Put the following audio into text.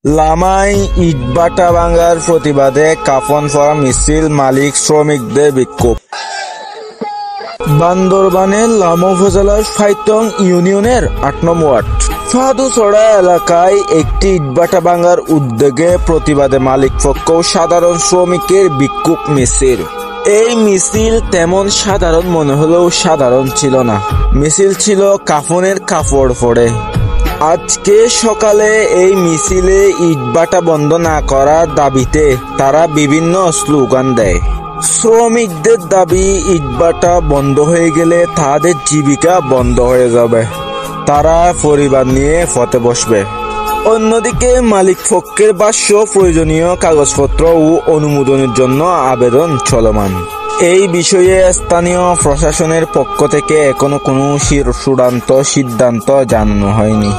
লামায় ইটভাটা ভাঙার প্রতিবাদে কাফন পরা মিছিল, মালিক শ্রমিকদের বিক্ষোভ। বান্দরবানের লামা উপজেলার ফাইতং ইউনিয়নের ৮ নং ওয়ার্ড ফাদুছড়া এলাকায় একটি ইটভাটা ভাঙার উদ্যোগে প্রতিবাদে মালিক পক্ষ ও সাধারণ শ্রমিকের বিক্ষোভ মিছিল। এই মিছিল তেমন সাধারণ মনে হলেও সাধারণ ছিল না। মিছিল ছিল কাফনের কাপড় পরে। আজকে সকালে এই মিছিলে ইটভাটা বন্ধ না করার দাবিতে তারা বিভিন্ন স্লোগান দেয়। শ্রমিকদের দাবি, ইটভাটা বন্ধ হয়ে গেলে তাদের জীবিকা বন্ধ হয়ে যাবে, তারা পরিবার নিয়ে পথে বসবে। অন্যদিকে মালিক পক্ষের ভাষ্য, প্রয়োজনীয় কাগজপত্র ও অনুমোদনের জন্য আবেদন চলমান। এই বিষয়ে স্থানীয় প্রশাসনের পক্ষ থেকে এখনো কোনো চূড়ান্ত সিদ্ধান্ত জানানো হয়নি।